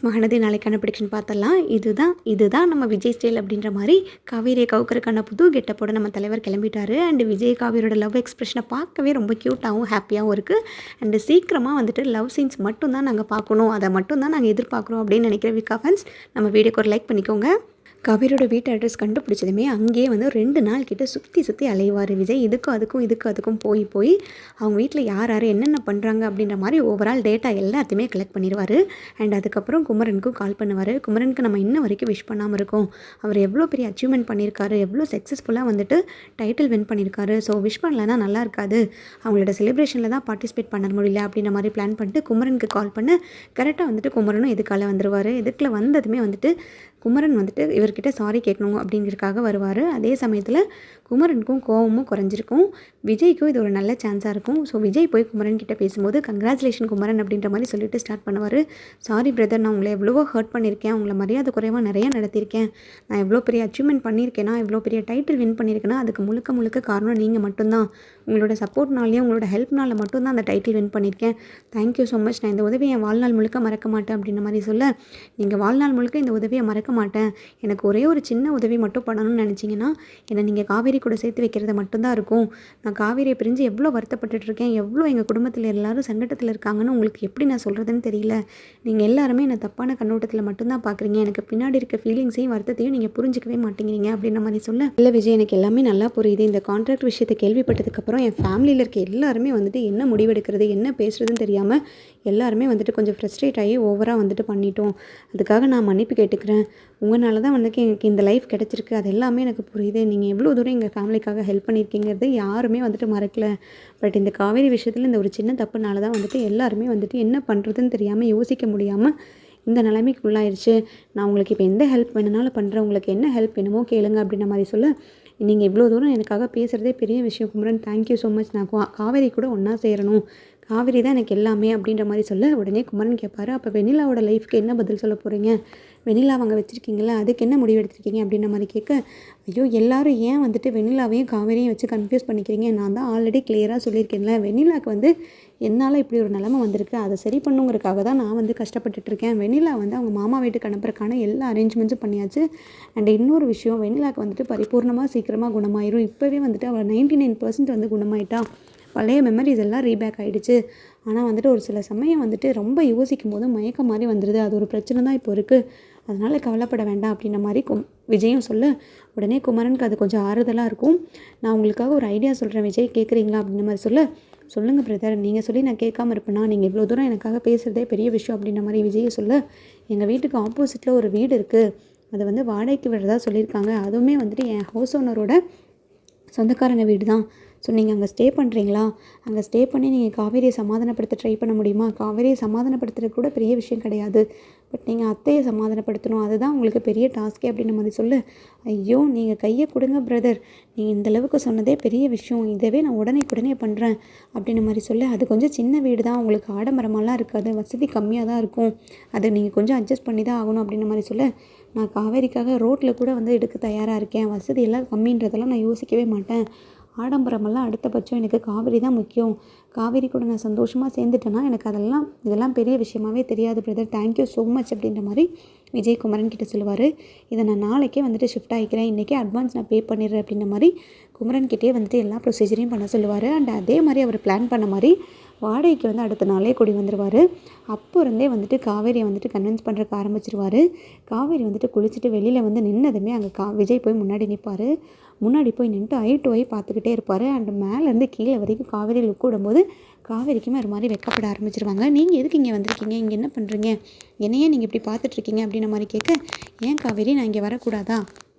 மகாநதி நாளைக்கான ப்ரெடிக்ஷன் பார்த்தலாம். இதுதான் நம்ம விஜய் ஸ்டைல் அப்படின்ற மாதிரி காவேரியை கவுக்கறக்கான புது கெட்டப்போட நம்ம தலைவர் கிளம்பிட்டாரு. அண்ட் விஜய் காவேரியோட லவ் எக்ஸ்பிரஷனை பார்க்கவே ரொம்ப க்யூட்டாகவும் ஹாப்பியாகவும் இருக்குது. அண்டு சீக்கிரமாக வந்துட்டு லவ் சீன்ஸ் மட்டும் தான் நாங்கள் பார்க்கணும், அதை மட்டும் தான் நாங்கள் எதிர்பார்க்குறோம் அப்படின்னு நினைக்கிற விகா ஃபேன்ஸ் நம்ம வீடியோக்கு ஒரு லைக் பண்ணிக்கோங்க. காவேரியோட வீட்டு அட்ரஸ் கண்டுபிடிச்சதுமே அங்கேயே வந்து 2 நாள் கிட்ட சுற்றி அலைவார் விஜய். இதுக்கும் போய் அவங்க வீட்டில் யார் என்னென்ன பண்ணுறாங்க அப்படின்ற மாதிரி ஓவரால் டேட்டா எல்லாத்தையுமே கலெக்ட் பண்ணிடுவார். அண்ட் அதுக்கப்புறம் குமரனுக்கும் கால் பண்ணுவார். குமரனுக்கு நம்ம இன்ன வரைக்கும் விஷ் பண்ணாமல் இருக்கோம், அவர் எவ்வளோ பெரிய அச்சீவ்மெண்ட் பண்ணியிருக்காரு, எவ்வளோ சக்ஸஸ்ஃபுல்லாக வந்துட்டு டைட்டில் வின் பண்ணியிருக்காரு, ஸோ விஷ் பண்ணலன்னா நல்லா இருக்காது, அவங்களோட செலிப்ரேஷனில் தான் பார்ட்டிசிபேட் பண்ண முடியல அப்படின்ற மாதிரி பிளான் பண்ணிட்டு குமரனுக்கு கால் பண்ண கரெக்டாக வந்துட்டு குமரனும் எதுக்கால வந்துடுவார். எதுக்கில் வந்ததுமே வந்துட்டு குமரன் வந்துட்டு இவர்கிட்ட சாரி கேட்கணும் அப்படிங்கிறதுக்காக வருவார். அதே சமயத்தில் குமரனுக்கும் கோவமும் குறைஞ்சிருக்கும். விஜய்க்கும் இது ஒரு நல்ல சான்ஸாக இருக்கும். ஸோ விஜய் போய் குமரன் கிட்ட பேசும்போது கங்க்ராச்சுலேஷன் குமரன் அப்படின்ற மாதிரி சொல்லிட்டு ஸ்டார்ட் பண்ணுவார். சாரி பிரதர், நான் உங்களை எவ்வளவோ ஹர்ட் பண்ணியிருக்கேன், உங்களை மரியாதை குறைவாக நிறையா நடத்தியிருக்கேன், நான் எவ்வளோ பெரிய அச்சீவ்மெண்ட் பண்ணியிருக்கேன்னா, எவ்வளோ பெரிய டைட்டில் வின் பண்ணியிருக்கேன்னா அதுக்கு முழுக்க காரணம் நீங்கள் மட்டும்தான், உங்களோட சப்போர்ட்னாலேயும் உங்களோட ஹெல்ப்னால மட்டும்தான் அந்த டைட்டில் வின் பண்ணியிருக்கேன். தேங்க்யூ ஸோ மச், நான் இந்த உதவியை என் வாழ்நாள் முழுக்க மறக்க மாட்டேன் அப்படின்ற மாதிரி சொல்ல, நீங்கள் வாழ்நாள் முழுக்க இந்த உதவியை மறக்க மாட்டேன், எனக்கு ஒரே ஒரு சின்ன உதவி மட்டும் பண்ணணும்னு நினச்சிங்கன்னா என்னை நீங்கள் காவேரி கூட சேர்த்து வைக்கிறது மட்டும்தான் இருக்கும். நான் காவேரியை பிரிஞ்சு எவ்வளோ வருத்தப்பட்டுட்டு இருக்கேன், எவ்வளோ எங்கள் குடும்பத்தில் எல்லாரும் சங்கடத்தில் இருக்காங்கன்னு உங்களுக்கு எப்படி நான் சொல்கிறதுன்னு தெரியல. நீங்கள் எல்லாருமே என்னை தப்பான கண்ணோட்டத்தில் மட்டும்தான் பார்க்குறீங்க, எனக்கு பின்னாடி இருக்க ஃபீலிங்ஸையும் வருத்தத்தையும் நீங்கள் புரிஞ்சிக்கவே மாட்டேங்கிறீங்க அப்படின்ற மாதிரி சொல்ல, இல்லை விஜய் எனக்கு எல்லாமே நல்லா புரியுது, இந்த கான்ட்ராக்ட் விஷயத்தை கேள்விப்பட்டதுக்கப்புறம் என் ஃபேமிலியில் இருக்க எல்லாருமே வந்துட்டு என்ன முடிவெடுக்கிறது என்ன பேசுகிறதுன்னு தெரியாமல் எல்லாருமே வந்துட்டு கொஞ்சம் ஃப்ரஸ்ட்ரேட் ஆகி ஓவராக வந்துட்டு பண்ணிட்டோம். அதுக்காக நான் மன்னிப்பு கேட்டுக்கிறேன். உங்களால தான் வந்துட்டு எனக்கு இந்த லைஃப் கிடச்சிருக்கு, அது எல்லாமே எனக்கு புரியுது. நீங்கள் எவ்வளோ தூரம் எங்கள் ஃபேமிலிக்காக ஹெல்ப் பண்ணியிருக்கீங்கிறது யாருமே வந்துட்டு மறக்கல. பட் இந்த காவேரி விஷயத்தில் இந்த ஒரு சின்ன தப்புனால தான் வந்துட்டு எல்லாருமே வந்துட்டு என்ன பண்ணுறதுன்னு தெரியாமல் யோசிக்க முடியாமல் இந்த நிலைமைக்கு உள்ளாயிருச்சு. நான் உங்களுக்கு இப்போ எந்த ஹெல்ப் வேணுனாலும் பண்ணுறேன், உங்களுக்கு என்ன ஹெல்ப் வேணுமோ கேளுங்க அப்படின்ற மாதிரி சொல்ல, நீங்கள் இவ்வளோ தூரம் எனக்காக பேசுகிறதே பெரிய விஷயம் குமரன், தேங்க்யூ ஸோ மச், நான் காவேரி கூட ஒன்றா சேரணும், காவேரி தான் எனக்கு எல்லாமே அப்படின்ற மாதிரி சொல்ல, உடனே குமரன் கேட்பாரு, அப்போ வெண்ணிலாவோட லைஃப்க்கு என்ன பதில் சொல்ல போகிறீங்க, வெண்ணிலா அவங்க வச்சுருக்கீங்களா அதுக்கு என்ன முடிவு எடுத்திருக்கீங்க அப்படின்ற மாதிரி கேட்க, ஐயோ எல்லாரும் ஏன் வந்துட்டு வெண்ணிலாவையும் காவேரியும் வச்சு கன்ஃபியூஸ் பண்ணிக்கிறீங்க, நான் தான் ஆல்ரெடி கிளியராக சொல்லியிருக்கேன்ல, வெண்ணிலாவுக்கு வந்து என்னால் இப்படி ஒரு நிலமை வந்திருக்கு, அதை சரி பண்ணுங்கிறதுக்காக தான் நான் வந்து கஷ்டப்பட்டுட்ருக்கேன். வெண்ணிலா வந்து அவங்க மாமா வீட்டுக்கு அனுப்புறதுக்கான எல்லா அரேஞ்ச்மெண்ட்ஸும் பண்ணியாச்சு. அண்ட் இன்னொரு விஷயம், வெண்ணிலாவுக்கு வந்துட்டு பரிபூர்ணமாக சீக்கிரமாக குணமாயிரும். இப்போவே வந்துட்டு அவள் 99% வந்து குணமாயிட்டா, பழைய மெமரிஸ் எல்லாம் ரீபேக் ஆகிடுச்சு. ஆனால் வந்துட்டு ஒரு சில சமயம் வந்துட்டு ரொம்ப யோசிக்கும் போது மயக்கம் மாதிரி வந்துடுது, அது ஒரு பிரச்சனை தான் இப்போ இருக்குது, அதனால் கவலைப்பட வேண்டாம் அப்படின்ற மாதிரி விஜயும் சொல்ல, உடனே குமரனுக்கு அது கொஞ்சம் ஆறுதலாக இருக்கும். நான் உங்களுக்காக ஒரு ஐடியா சொல்கிறேன் விஜய், கேட்குறீங்களா அப்படின்ற மாதிரி சொல்லுங்கள் பிரதர், நீங்கள் சொல்லி நான் கேட்காம இருப்பேனா, நீங்கள் இவ்வளோ தூரம் எனக்காக பேசுகிறதே பெரிய விஷயம் அப்படின்ற மாதிரி விஜயை சொல்ல, எங்கள் வீட்டுக்கு ஆப்போசிட்டில் ஒரு வீடு இருக்குது, அது வந்து வாடகைக்கு விடுறதா சொல்லியிருக்காங்க, அதுவுமே வந்துட்டு என் ஹவுஸ் ஓனரோட சொந்தக்காரங்க வீடு தான். ஸோ நீங்கள் அங்கே ஸ்டே பண்ணுறீங்களா, அங்கே ஸ்டே பண்ணி நீங்கள் காவேரியை சமாதானப்படுத்த ட்ரை பண்ண முடியுமா, காவேரியை சமாதானப்படுத்துறது கூட பெரிய விஷயம் கிடையாது, பட் நீங்கள் அத்தையை சமாதானப்படுத்தணும், அதுதான் உங்களுக்கு பெரிய டாஸ்கே அப்படின்ற மாதிரி சொல்லு. ஐயோ நீங்கள் கையை கொடுங்க பிரதர், நீங்கள் இந்தளவுக்கு சொன்னதே பெரிய விஷயம், இதவே நான் உடனே பண்ணுறேன் அப்படின்ற மாதிரி சொல்ல, அது கொஞ்சம் சின்ன வீடு தான், உங்களுக்கு ஆடம்பரமாலாம் இருக்காது, வசதி கம்மியாக தான் இருக்கும், அதை நீங்கள் கொஞ்சம் அட்ஜஸ்ட் பண்ணி தான் ஆகணும் அப்படின்ற மாதிரி சொல்ல, நான் காவேரிக்காக ரோட்டில் கூட வந்து எடுக்க தயாராக இருக்கேன், வசதி எல்லாம் கம்மின்றதெல்லாம் நான் யோசிக்கவே மாட்டேன், ஆடம்பரமெல்லாம் அடுத்த பட்சம், எனக்கு காவேரி தான் முக்கியம், காவேரி கூட நான் சந்தோஷமாக சேர்ந்துட்டேன்னா எனக்கு இதெல்லாம் பெரிய விஷயமாவே தெரியாது பிரதர், தேங்க்யூ ஸோ மச் அப்படின்ற மாதிரி விஜய் குமரன் கிட்ட சொல்லுவார். இதை நான் நாளைக்கே வந்துட்டு ஷிஃப்ட் ஆகிக்கிறேன், இன்றைக்கே அட்வான்ஸ் நான் பே பண்ணிடுறேன் அப்படின்ற மாதிரி குமரன்கிட்டே வந்துட்டு எல்லா ப்ரொசீஜரையும் பண்ண சொல்லுவார். அண்ட் அதே மாதிரி அவர் பிளான் பண்ண மாதிரி வாடகைக்கு வந்து அடுத்த நாளே கூடி வந்துடுவார். அப்போ இருந்தே வந்துட்டு காவேரியை வந்துட்டு கன்வின்ஸ் பண்ணுறதுக்கு ஆரம்பிச்சிருவார். காவேரி வந்துட்டு குளிச்சுட்டு வெளியில் வந்து நின்னதுமே அங்கே விஜய் போய் முன்னாடி நிற்பார். முன்னாடி போய் நின்றுட்டு ஐ டு ஐ பார்த்துக்கிட்டே இருப்பார். அண்ட் மேலேருந்து கீழே வரைக்கும் காவேரி லுக் விடும்போது காவேரிக்குமே ஒரு மாதிரி வெக்கப்பட ஆரம்பிச்சிருவாங்க. நீங்கள் எதுக்கு இங்கே வந்திருக்கீங்க, இங்கே என்ன பண்ணுறீங்க, என்னையே நீங்கள் இப்படி பார்த்துட்ருக்கீங்க அப்படின்ற மாதிரி கேட்க, ஏன் காவேரி நான் இங்கே வரக்கூடாதா,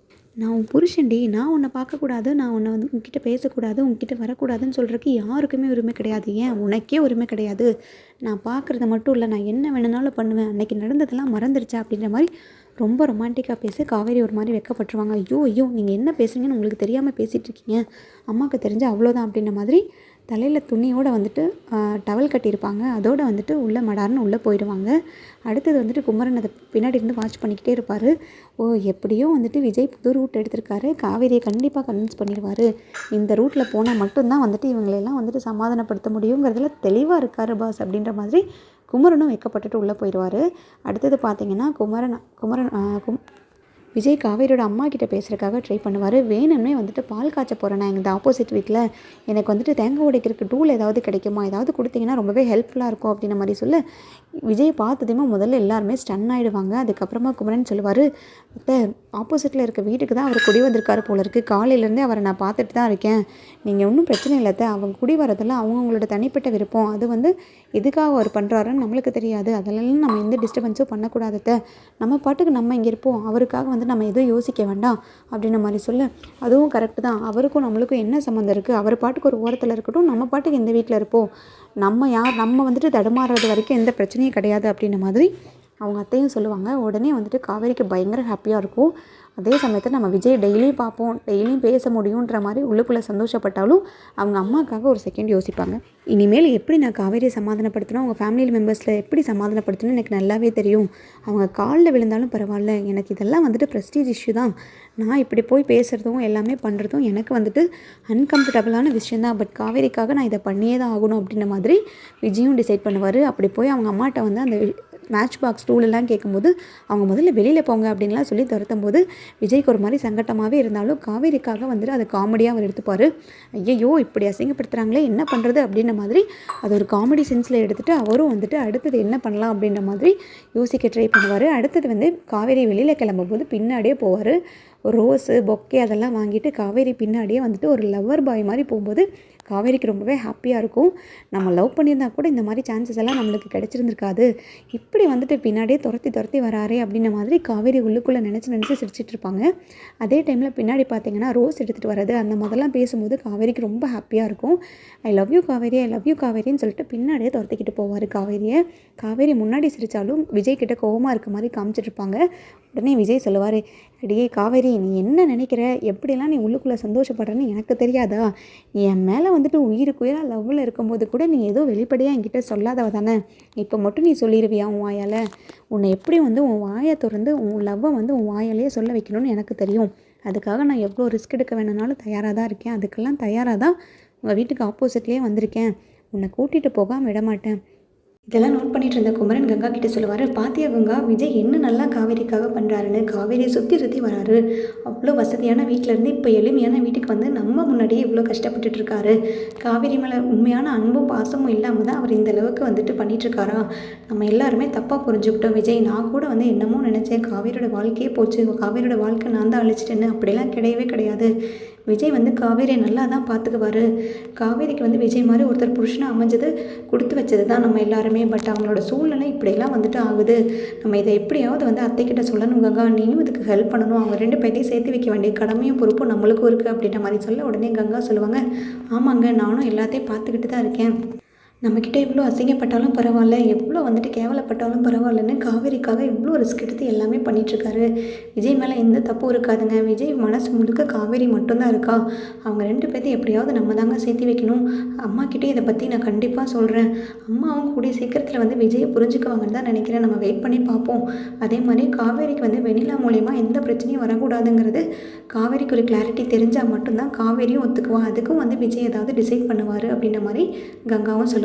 நான் உன் புருஷன்டி, நான் உன்னை பார்க்கக்கூடாது, நான் உன்னை வந்து உங்ககிட்ட பேசக்கூடாது, உங்ககிட்ட வரக்கூடாதுன்னு சொல்கிறதுக்கு யாருக்குமே உரிமை கிடையாது, ஏன் உனக்கே உரிமை கிடையாது, நான் பார்க்குறது மட்டும் இல்லை, நான் என்ன வேணுனாலும் பண்ணுவேன், அன்றைக்கி நடந்ததெல்லாம் மறந்துடுச்சா அப்படின்ற மாதிரி ரொம்ப ரொமான்டிக்காக பேச காவேரி ஒரு மாதிரி வெக்கப்பட்டுருவாங்க. ஐயோ நீங்கள் என்ன பேசுறீங்கன்னு உங்களுக்கு தெரியாமல் பேசிகிட்டு இருக்கீங்க, அம்மாவுக்கு தெரிஞ்சு அவ்வளோதான் அப்படின்ற மாதிரி தலையில் துணியோடு வந்துட்டு டவல் கட்டியிருப்பாங்க, அதோடு வந்துட்டு உள்ளே மடார்னு உள்ளே போயிடுவாங்க. அடுத்தது வந்துட்டு குமரன் அதை பின்னாடி இருந்து வாட்ச் பண்ணிக்கிட்டே இருப்பார். ஓ எப்படியோ வந்துட்டு விஜய் புது ரூட் எடுத்திருக்காரு, காவேரியை கண்டிப்பாக கன்வின்ஸ் பண்ணிடுவார், இந்த ரூட்டில் போனால் மட்டும்தான் வந்துட்டு இவங்களெல்லாம் வந்துட்டு சமாதானப்படுத்த முடியுங்கிறதுல தெளிவாக இருக்கார் பாஸ் அப்படின்ற மாதிரி குமரனும் வெட்கப்பட்டுட்டு உள்ளே போயிடுவார். அடுத்தது பார்த்தீங்கன்னா விஜய் காவேரியோட அம்மா கிட்ட பேசுகிறதுக்காக ட்ரை பண்ணுவார். வேணும்னே வந்துட்டு பால் காய்ச்ச போகிறேன் நான் இந்த ஆப்போசிட் வீட்டில், எனக்கு வந்துட்டு தேங்காய் உடைக்கிறதுக்கு டூல் ஏதாவது கிடைக்குமா, ஏதாவது கொடுத்தீங்கன்னா ரொம்பவே ஹெல்ப்ஃபுல்லாக இருக்கும் அப்படின்ற மாதிரி சொல்ல விஜய் பார்த்ததுமே முதல்ல எல்லாருமே ஸ்டன் ஆகிடுவாங்க. அதுக்கப்புறமா குமரன் சொல்லுவார், அத்தை ஆப்போசிட்டில் இருக்க வீட்டுக்கு தான் அவர் குடி வந்திருக்காரு போல இருக்குது, காலையிலேருந்தே அவரை நான் பார்த்துட்டு தான் இருக்கேன், நீங்கள் ஒன்றும் பிரச்சனை இல்லை அத்தை, அவங்க குடி வரதெல்லாம் அவங்களோட தனிப்பட்ட விருப்பம், அது வந்து எதுக்காக அவர் பண்ணுறாருன்னு நம்மளுக்கு தெரியாது, அதெல்லாம் நம்ம எந்த டிஸ்டர்பன்ஸும் பண்ணக்கூடாது அத்தை, நம்ம பாட்டுக்கு நம்ம இங்கே இருப்போம், அவருக்காக வந்து நம்ம எதுவும் யோசிக்க வேண்டாம் அப்படின்ற மாதிரி சொல்ல அதுவும் கரெக்டு தான், அவருக்கும் நம்மளுக்கும் என்ன சம்மந்தம் இருக்குது, அவர் பாட்டுக்கு ஒரு ஓரத்தில் இருக்கட்டும், நம்ம பாட்டுக்கு எந்த வீட்டில் இருப்போம், நம்ம வந்துட்டு தடுமாறுறது வரைக்கும் எந்த பிரச்சனையும் கிடையாது அப்படின்ற மாதிரி அவங்க அத்தையும் சொல்லுவாங்க. உடனே வந்துட்டு காவேரிக்கு பயங்கர ஹாப்பியாக இருக்கும். அதே சமயத்தில் நம்ம விஜய் டெய்லியும் பார்ப்போம், டெய்லியும் பேச முடியுன்ற மாதிரி உள்ளுக்குள்ளே சந்தோஷப்பட்டாலும் அவங்க அம்மாவுக்காக ஒரு செகண்ட் யோசிப்பாங்க. இனிமேல் எப்படி நான் காவேரியை சமாதானப்படுத்தணும், அவங்க ஃபேமிலி மெம்பர்ஸில் எப்படி சமாதானப்படுத்தணும் எனக்கு நல்லாவே தெரியும், அவங்க காலில் விழுந்தாலும் பரவாயில்ல, எனக்கு இதெல்லாம் வந்துட்டு ப்ரெஸ்டீஜ் இஷ்யூ தான், நான் இப்படி போய் பேசுகிறதும் எல்லாமே பண்ணுறதும் எனக்கு வந்துட்டு அன்கம்ஃபர்டபுளான விஷயந்தான், பட் காவேரிக்காக நான் இதை பண்ணியே தான் ஆகணும் அப்படின்ற மாதிரி விஜயும் டிசைட் பண்ணுவார். அப்படி போய் அவங்க அம்மாட்ட வந்து அந்த மேட்ச் பாக்ஸ் டூலெல்லாம் கேட்கும்போது அவங்க முதல்ல வெளியில் போங்க அப்படின்லாம் சொல்லி துரத்தும் போது விஜய்க்கு ஒரு மாதிரி சங்கட்டமாகவே இருந்தாலும் காவேரிக்காக வந்துட்டு அதை காமெடியாக அவர் எடுத்துப்பார். ஐயையோ இப்படி அசிங்கப்படுத்துகிறாங்களே என்ன பண்ணுறது அப்படின்ற மாதிரி அது ஒரு காமெடி சென்ஸில் எடுத்துகிட்டு அவரும் வந்துட்டு அடுத்தது என்ன பண்ணலாம் அப்படின்ற மாதிரி யோசிக்க ட்ரை பண்ணுவார். அடுத்தது வந்து காவேரி வெளியில் கிளம்பும்போது பின்னாடியே போவார். ஒரு ரோஸு பொக்கே அதெல்லாம் வாங்கிட்டு காவேரி பின்னாடியே வந்துட்டு ஒரு லவ்வர் பாய் மாதிரி போகும்போது காவேரிக்கு ரொம்பவே ஹாப்பியாக இருக்கும். நம்ம லவ் பண்ணியிருந்தா கூட இந்த மாதிரி சான்சஸ் எல்லாம் நம்மளுக்கு கிடச்சிருந்துருக்காது, இப்படி வந்துட்டு பின்னாடியே துரத்தி வராரே அப்படின்ற மாதிரி காவேரி உள்ளுக்குள்ளே நினச்சி சிரிச்சிட்டு இருப்பாங்க. அதே டைமில் பின்னாடி பார்த்தீங்கன்னா ரோஸ் எடுத்துகிட்டு வர்றது அந்த மாதிரிலாம் பேசும்போது காவேரிக்கு ரொம்ப ஹாப்பியாக இருக்கும். ஐ லவ் யூ காவேரின்னு சொல்லிட்டு பின்னாடியே துரத்திக்கிட்டு போவார் காவேரியை. காவேரி முன்னாடி சிரித்தாலும் விஜய் கிட்ட கோவமாக இருக்க மாதிரி காமிச்சிட்ருப்பாங்க. உடனே விஜய் சொல்லுவார், அடியே காவேரி நீ என்ன நினைக்கிற, எப்படிலாம் நீ உள்ளுக்குள்ளே சந்தோஷப்படுறன்னு எனக்கு தெரியாதா, நீ என் மேலே வந்துட்டு உயிராக லவ்வில் இருக்கும்போது கூட நீ ஏதோ வெளிப்படையாக என்கிட்ட சொல்லாதவ தானே, இப்போ மட்டும் நீ சொல்லிடுவியா உன் வாயால், உன்னை எப்படி வந்து உன் வாயை திறந்து உன் லவ்வை வந்து உன் வாயாலேயே சொல்ல வைக்கணும்னு எனக்கு தெரியும், அதுக்காக நான் எவ்வளோ ரிஸ்க் எடுக்க வேணும்னாலும் தயாராக தான் இருக்கேன், அதுக்கெல்லாம் தயாராக தான் உங்கள் வீட்டுக்கு ஆப்போசிட்லேயே வந்திருக்கேன், உன்னை கூட்டிகிட்டு போகாமல் விடமாட்டேன். இதெல்லாம் நோட் பண்ணிட்டு இருந்த குமரன் கங்கா கிட்டே சொல்லுவார், பாத்தியா கங்கா விஜய் என்ன நல்லா காவேரிக்காக பண்ணுறாருன்னு, காவேரியை சுற்றி வராரு, அவ்வளோ வசதியான வீட்டிலேருந்து இப்போ எளிமையான வீட்டுக்கு வந்து நம்ம முன்னாடியே இவ்வளோ கஷ்டப்பட்டுட்டு இருக்காரு, காவேரி மேலே உண்மையான அன்பும் பாசமும் இல்லாமல் தான் அவர் இந்த அளவுக்கு வந்துட்டு பண்ணிகிட்ருக்காரா, நம்ம எல்லாருமே தப்பாக புரிஞ்சுக்கிட்டோம் விஜய், நான் கூட வந்து என்னமோ நினச்சேன் காவேரியோட வாழ்க்கையே போச்சு, காவேரியோட வாழ்க்கை நான் தான் அழிச்சிட்டேன்னு, அப்படிலாம் கிடையவே கிடையாது, விஜய் வந்து காவேரியை நல்லா தான் பார்த்துக்குவார், காவேரிக்கு வந்து விஜய் மாதிரி ஒருத்தர் புருஷனாக அமைஞ்சது கொடுத்து வச்சது தான் நம்ம எல்லாருமே, பட் அவங்களோட சூழ்நிலை இப்படியெல்லாம் வந்துட்டு ஆகுது, நம்ம இதை எப்படியாவது வந்து அத்தைக்கிட்ட சொல்லணும் கங்கா, நீயும் இதுக்கு ஹெல்ப் பண்ணணும், அவங்க 2 பேர்த்தையும் சேர்த்து வைக்க வேண்டிய கடமையும் பொறுப்பும் நம்மளுக்கும் இருக்குது அப்படின்ற மாதிரி சொல்ல உடனே கங்கா சொல்லுவாங்க, ஆமாங்க நானும் எல்லாத்தையும் பார்த்துக்கிட்டு தான் இருக்கேன், நம்மக்கிட்ட எவ்வளோ அசிங்கப்பட்டாலும் பரவாயில்ல, எவ்வளோ வந்துட்டு கேவலப்பட்டாலும் பரவாயில்லன்னு காவேரிக்காக இவ்வளோ ரிஸ்க் எடுத்து எல்லாமே பண்ணிகிட்ருக்காரு, விஜய் மேலே எந்த தப்பும் இருக்காதுங்க, விஜய் மனசு முழுக்க காவேரி மட்டும்தான் இருக்கா, அவங்க 2 பேர்த்தையும் எப்படியாவது நம்ம தாங்க சேர்த்து வைக்கணும், அம்மாக்கிட்டே இதை பற்றி நான் கண்டிப்பாக சொல்கிறேன், அம்மாவும் கூடிய சீக்கிரத்தில் வந்து விஜயை புரிஞ்சுக்குவாங்கன்னு தான் நினைக்கிறேன், நம்ம வெயிட் பண்ணி பார்ப்போம், அதே மாதிரி காவேரிக்கு வந்து வெண்ணிலா மூலயமா எந்த பிரச்சனையும் வரக்கூடாதுங்கிறது காவேரிக்கு ஒரு கிளாரிட்டி தெரிஞ்சால் மட்டும்தான் காவேரியும் ஒத்துக்குவான், அதுக்கும் வந்து விஜய் ஏதாவது டிசைட் பண்ணுவார் அப்படின்ற மாதிரி கங்காவும் சொல்லுவாங்க.